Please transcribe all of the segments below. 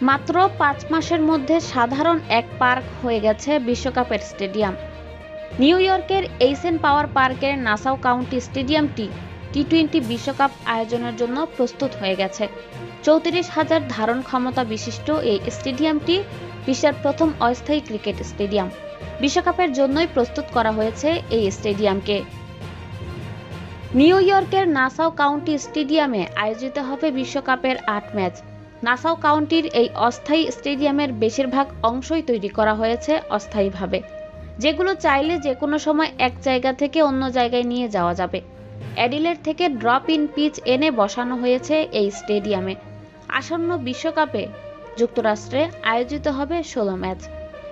মাত্র ৫ মাসের মধ্যে সাধারণ এক পার্ক হয়ে গেছে বিশ্বকাপের স্টেডিয়াম। নিউ ইয়র্কের এইসেন পাওয়ার পার্কের নাসাউ কাউন্টি স্টেডিয়ামটি টি-20 বিশ্বকাপ আয়োজনের জন্য প্রস্তুত হয়ে গেছে। ৩৪,০০০ ধারণ ক্ষমতা বিশিষ্ট এই স্টেডিয়ামটি বিশ্বের প্রথম অস্থায়ী ক্রিকেট স্টেডিয়াম। বিশ্বকাপের জন্যই প্রস্তুত করা হয়েছে এই স্টেডিয়ামকে। নিউ ইয়র্কের নাসাউ কাউন্টি স্টেডিয়ামে আয়োজিত হবে বিশ্বকাপের ৮ ম্যাচ। নাসাউ কাউন্টির এই অস্থায়ী স্টেডিয়ামের বেশিরভাগ অংশই তৈরি করা হয়েছে অস্থায়ীভাবে, যেগুলো চাইলে যে কোনো সময় এক জায়গা থেকে অন্য জায়গায় নিয়ে যাওয়া যাবে। অ্যাডিলেড থেকে ড্রপ ইন পিচ এনে বসানো হয়েছে এই স্টেডিয়ামে। আসন্ন বিশ্বকাপে যুক্তরাষ্ট্রে আয়োজিত হবে ১৬ ম্যাচ।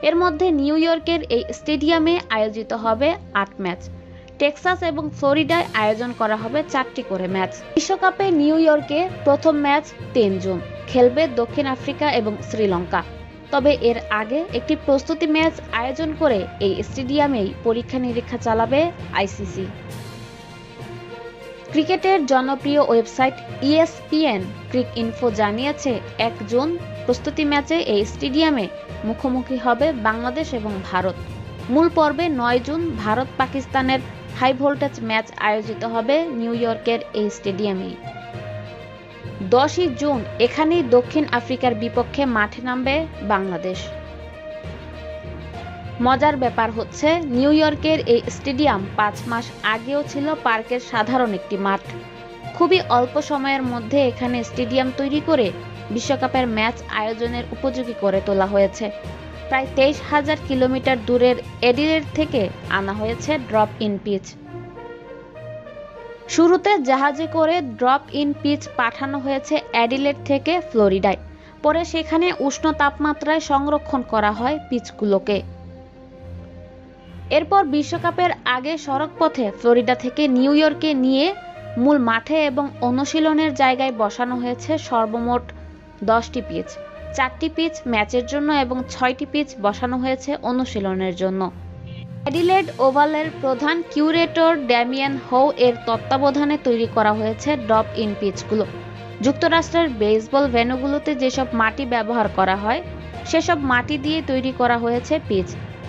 এর মধ্যে নিউ ইয়র্কের এই স্টেডিয়ামে আয়োজিত হবে ৮ ম্যাচ। টেক্সাস এবং ফ্লোরিডায় আয়োজন করা হবে ৪টি করে ম্যাচ। বিশ্বকাপে নিউ ইয়র্কে প্রথম ম্যাচ ৩ জুন খেলবে দক্ষিণ আফ্রিকা এবং শ্রীলঙ্কা। তবে এর আগে একটি প্রস্তুতি ম্যাচ আয়োজন করে এই স্টেডিয়ামেই পরীক্ষা নিরীক্ষা চালাবে আইসিসি। ক্রিকেটের জনপ্রিয় ওয়েবসাইট ESPN ক্রিকইনফো জানিয়েছে ১ জুন প্রস্তুতি ম্যাচে এই স্টেডিয়ামে মুখোমুখি হবে বাংলাদেশ এবং ভারত। মূল পর্বে ৯ জুন ভারত পাকিস্তানের হাই ভোল্টেজ ম্যাচ আয়োজিত হবে নিউ ইয়র্কের এই স্টেডিয়ামেই। ১০ই জুন এখানেই দক্ষিণ আফ্রিকার বিপক্ষে মাঠে নামবে বাংলাদেশ। মজার ব্যাপার হচ্ছে, নিউ ইয়র্কের এই স্টেডিয়াম ৫ মাস আগেও ছিল পার্কের সাধারণ একটি মাঠ। খুবই অল্প সময়ের মধ্যে এখানে স্টেডিয়াম তৈরি করে বিশ্বকাপের ম্যাচ আয়োজনের উপযোগী করে তোলা হয়েছে। প্রায় ২৩,০০০ কিলোমিটার দূরের অ্যাডিলেড থেকে আনা হয়েছে ড্রপ ইন পিচ। শুরুতে জাহাজে করে ড্রপ ইন পিচ পাঠানো হয়েছে অ্যাডিলেড থেকে ফ্লোরিডায়। পরে সেখানে উষ্ণ তাপমাত্রায় সংরক্ষণ করা হয় পিচগুলোকে। এরপর বিশ্বকাপের আগে সড়কপথে ফ্লোরিডা থেকে নিউ ইয়র্কে নিয়ে মূল মাঠে এবং অনুশীলনের জায়গায় বসানো হয়েছে সর্বমোট ১০টি পিচ। ৪টি পিচ ম্যাচের জন্য এবং ৬টি পিচ বসানো হয়েছে অনুশীলনের জন্য। অ্যাডিলেড ওভালের প্রধান কিউরেটর ড্যামিয়ান হো এর তত্ত্বাবধানে তৈরি করা হয়েছে ড্রপ ইন পিচগুলো। যুক্তরাষ্ট্রের বেসবল ভেন্যুগুলোতে যেসব মাটি ব্যবহার করা হয় সেসব মাটি দিয়ে তৈরি করা হয়েছে পিচ।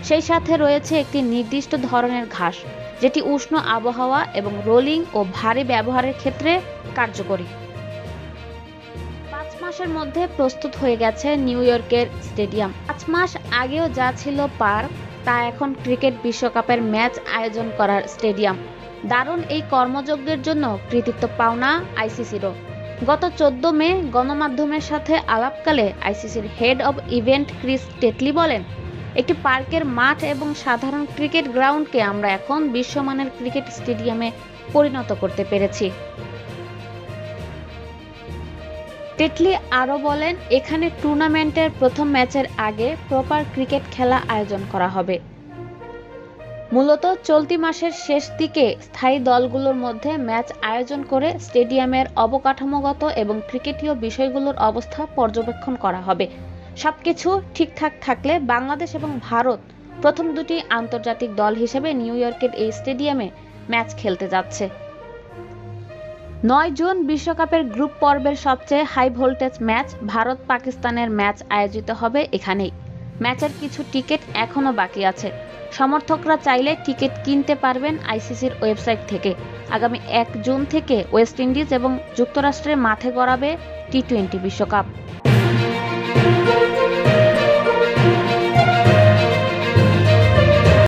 সেই সাথে রয়েছে একটি নির্দিষ্ট ধরনের ঘাস, যেটি উষ্ণ আবহাওয়া এবং রোলিং ও ভারী ব্যবহারের ক্ষেত্রে কার্যকরী। ৫ মাসের মধ্যে প্রস্তুত হয়ে গেছে নিউ ইয়র্কের স্টেডিয়াম। ৫ মাস আগেও যা ছিল পার্ক, তা এখন ক্রিকেট বিশ্বকাপের ম্যাচ আয়োজন করার স্টেডিয়াম। দারুণ এই কর্মযজ্ঞের জন্য কৃতিত্ব পাওনা আইসিসিরও। গত ১৪ মে গণমাধ্যমের সাথে আলাপকালে আইসিসির head of event Chris Tetley বলেন, একটি পার্কের মাঠ এবং সাধারণ ক্রিকেট গ্রাউন্ডকে আমরা এখন বিশ্বমানের ক্রিকেট স্টেডিয়ামে পরিণত করতে পেরেছি। টেটলি আরও বলেন, এখানে টুর্নামেন্টের প্রথম ম্যাচের আগে প্রপার ক্রিকেট খেলা আয়োজন করা হবে। মূলত চলতি মাসের শেষ দিকে স্থায়ী দলগুলোর মধ্যে ম্যাচ আয়োজন করে স্টেডিয়ামের অবকাঠামোগত এবং ক্রিকেটীয় বিষয়গুলোর অবস্থা পর্যবেক্ষণ করা হবে। সবকিছু ঠিকঠাক থাকলে বাংলাদেশ এবং ভারত প্রথম দুটি আন্তর্জাতিক দল হিসেবে নিউ ইয়র্কের এই স্টেডিয়ামে ম্যাচ খেলতে যাচ্ছে। ৯ জুন বিশ্বকাপের গ্রুপ পর্বের সবচেয়ে হাই ভোল্টেজ ম্যাচ ভারত পাকিস্তানের ম্যাচ আয়োজিত হবে এখানেই। ম্যাচের কিছু টিকিট এখনও বাকি আছে। সমর্থকরা চাইলে টিকিট কিনতে পারবেন আইসিসির ওয়েবসাইট থেকে। আগামী ১ জুন থেকে ওয়েস্ট ইন্ডিজ এবং যুক্তরাষ্ট্রের মাঠে গড়াবে টি-20 বিশ্বকাপ।